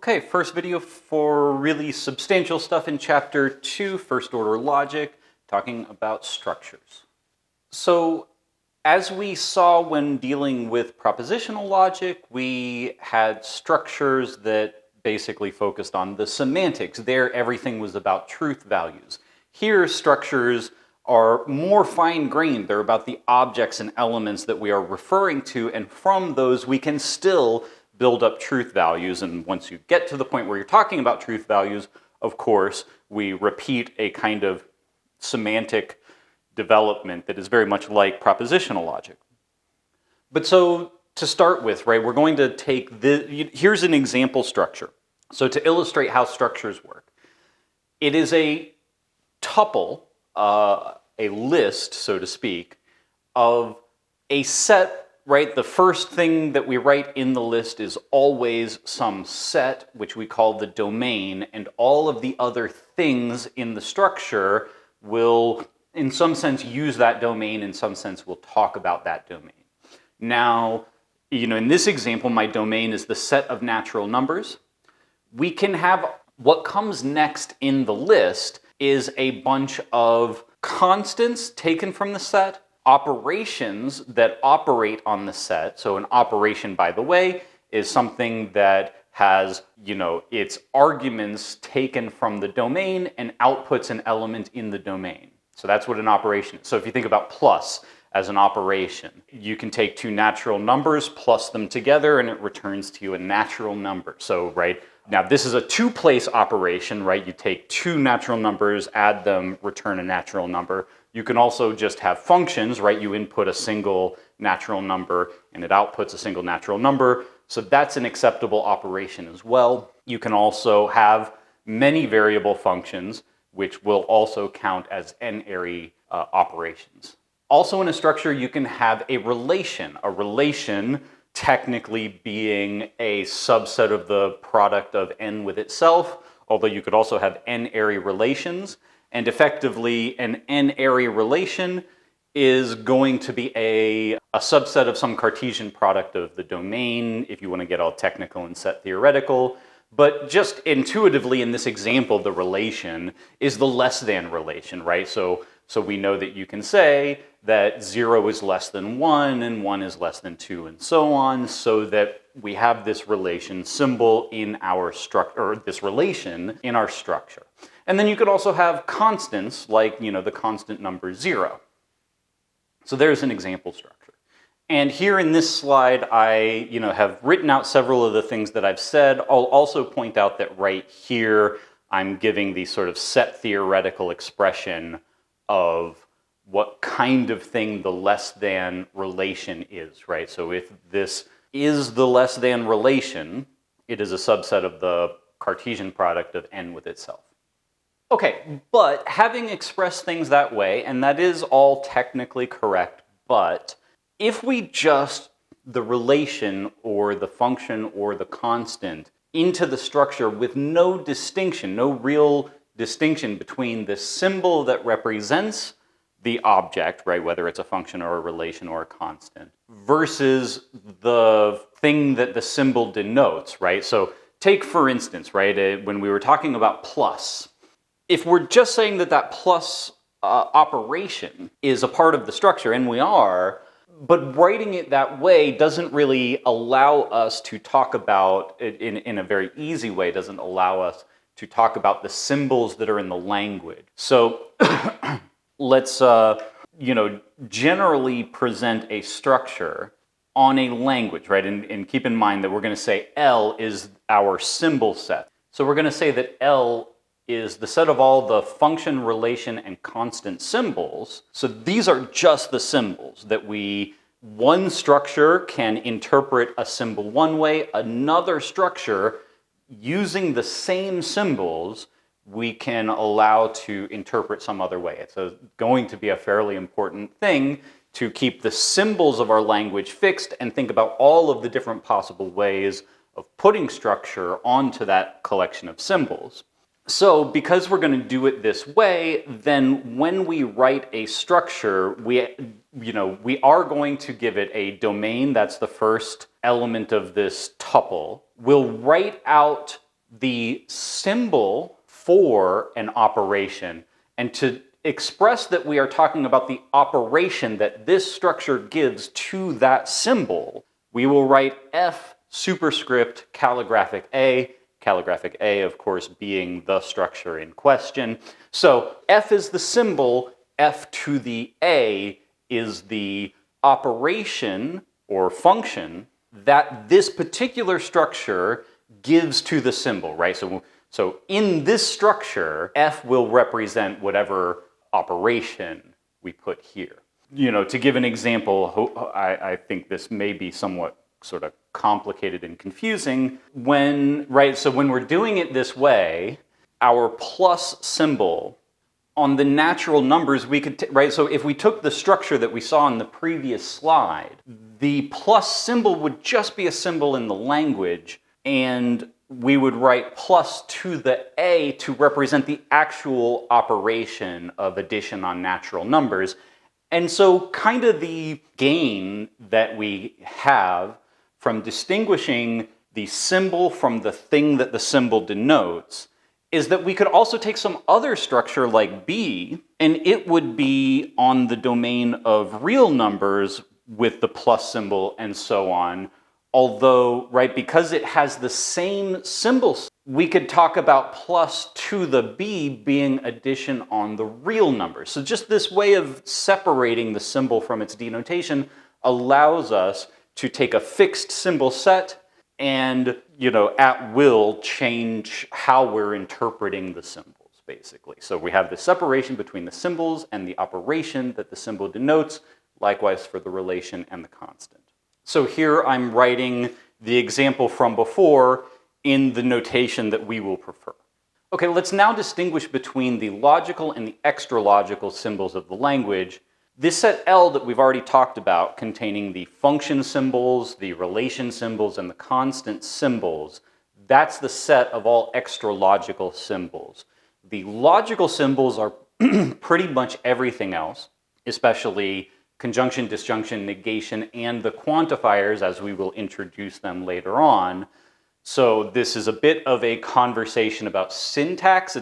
Okay, first video for really substantial stuff in Chapter 2, First Order Logic, talking about structures. So, as we saw when dealing with propositional logic, we had structures that basically focused on the semantics. There, everything was about truth values. Here, structures are more fine-grained. They're about the objects and elements that we are referring to, and from those we can still build up truth values. And once you get to the point where you're talking about truth values, of course, we repeat a kind of semantic development that is very much like propositional logic. But so to start with, right, we're going to take here's an example structure. So to illustrate how structures work, it is a tuple, a list, so to speak, of a set. Right, the first thing that we write in the list is always some set, which we call the domain, and all of the other things in the structure will, in some sense, use that domain, in some sense, we'll talk about that domain. Now, in this example, my domain is the set of natural numbers. We can have what comes next in the list is a bunch of constants taken from the set, operations that operate on the set. So an operation, by the way, is something that has, its arguments taken from the domain and outputs an element in the domain. So that's what an operation is. So if you think about plus as an operation, you can take two natural numbers, plus them together, and it returns to you a natural number. So, right, now this is a two-place operation, right? You take two natural numbers, add them, return a natural number. You can also just have functions, right? You input a single natural number and it outputs a single natural number. So that's an acceptable operation as well. You can also have many variable functions, which will also count as n-ary operations. Also in a structure, you can have a relation technically being a subset of the product of n with itself, although you could also have n-ary relations. And effectively, an n-ary relation is going to be a subset of some Cartesian product of the domain, if you want to get all technical and set theoretical. But just intuitively in this example, the relation is the less than relation, right? So we know that you can say that 0 is less than 1 and 1 is less than 2 and so on, so that we have this relation symbol in our structure, or this relation in our structure. And then you could also have constants like, the constant number 0. So there's an example structure. And here in this slide, I, have written out several of the things that I've said. I'll also point out that right here, I'm giving the sort of set theoretical expression of what kind of thing the less than relation is, right? So if this is the less than relation, it is a subset of the Cartesian product of n with itself. Okay, but having expressed things that way, and that is all technically correct, but if we just the relation or the function or the constant into the structure with no distinction, no real distinction between the symbol that represents the object, right, whether it's a function or a relation or a constant, versus the thing that the symbol denotes, right? So take, for instance, right, when we were talking about plus, if we're just saying that plus operation is a part of the structure, and we are, but writing it that way doesn't really allow us to talk about, in a very easy way, doesn't allow us to talk about the symbols that are in the language. So let's, generally present a structure on a language, right? And keep in mind that we're going to say L is our symbol set. So we're going to say that L is the set of all the function, relation, and constant symbols. So these are just the symbols that one structure can interpret a symbol one way, another structure using the same symbols we can allow to interpret some other way. It's going to be a fairly important thing to keep the symbols of our language fixed and think about all of the different possible ways of putting structure onto that collection of symbols. So because we're going to do it this way, then when we write a structure, we are going to give it a domain. That's the first element of this tuple. We'll write out the symbol for an operation. And to express that we are talking about the operation that this structure gives to that symbol, we will write F superscript calligraphic A, of course, being the structure in question. So F is the symbol, F to the A is the operation or function that this particular structure gives to the symbol, right? So in this structure, F will represent whatever operation we put here. To give an example, I think this may be somewhat sort of complicated and confusing. When we're doing it this way, our plus symbol on the natural numbers, we could, so if we took the structure that we saw in the previous slide, the plus symbol would just be a symbol in the language, and we would write plus to the A to represent the actual operation of addition on natural numbers. And so kind of the gain that we have from distinguishing the symbol from the thing that the symbol denotes is that we could also take some other structure like B, and it would be on the domain of real numbers with the plus symbol and so on. Although, because it has the same symbol, we could talk about plus to the B being addition on the real numbers. So just this way of separating the symbol from its denotation allows us to take a fixed symbol set and, at will change how we're interpreting the symbols, basically. So we have the separation between the symbols and the operation that the symbol denotes, likewise for the relation and the constant. So here I'm writing the example from before in the notation that we will prefer. Okay, let's now distinguish between the logical and the extralogical symbols of the language. This set L that we've already talked about, containing the function symbols, the relation symbols, and the constant symbols, that's the set of all extralogical symbols. The logical symbols are pretty much everything else, especially conjunction, disjunction, negation, and the quantifiers as we will introduce them later on. So this is a bit of a conversation about syntax.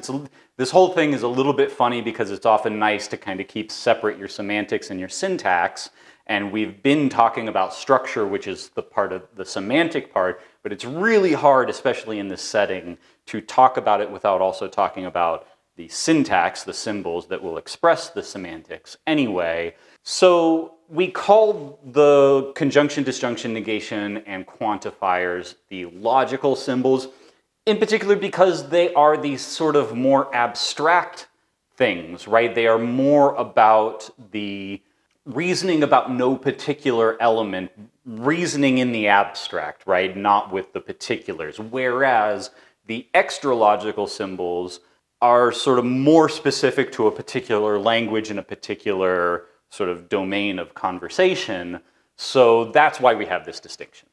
This whole thing is a little bit funny because it's often nice to kind of keep separate your semantics and your syntax. And we've been talking about structure, which is the part of the semantic part, but it's really hard, especially in this setting, to talk about it without also talking about the syntax, the symbols that will express the semantics anyway. So we call the conjunction, disjunction, negation, and quantifiers the logical symbols, in particular because they are these sort of more abstract things, right? They are more about the reasoning about no particular element, reasoning in the abstract, right? Not with the particulars. Whereas the extralogical symbols are sort of more specific to a particular language and a particular sort of domain of conversation. So that's why we have this distinction.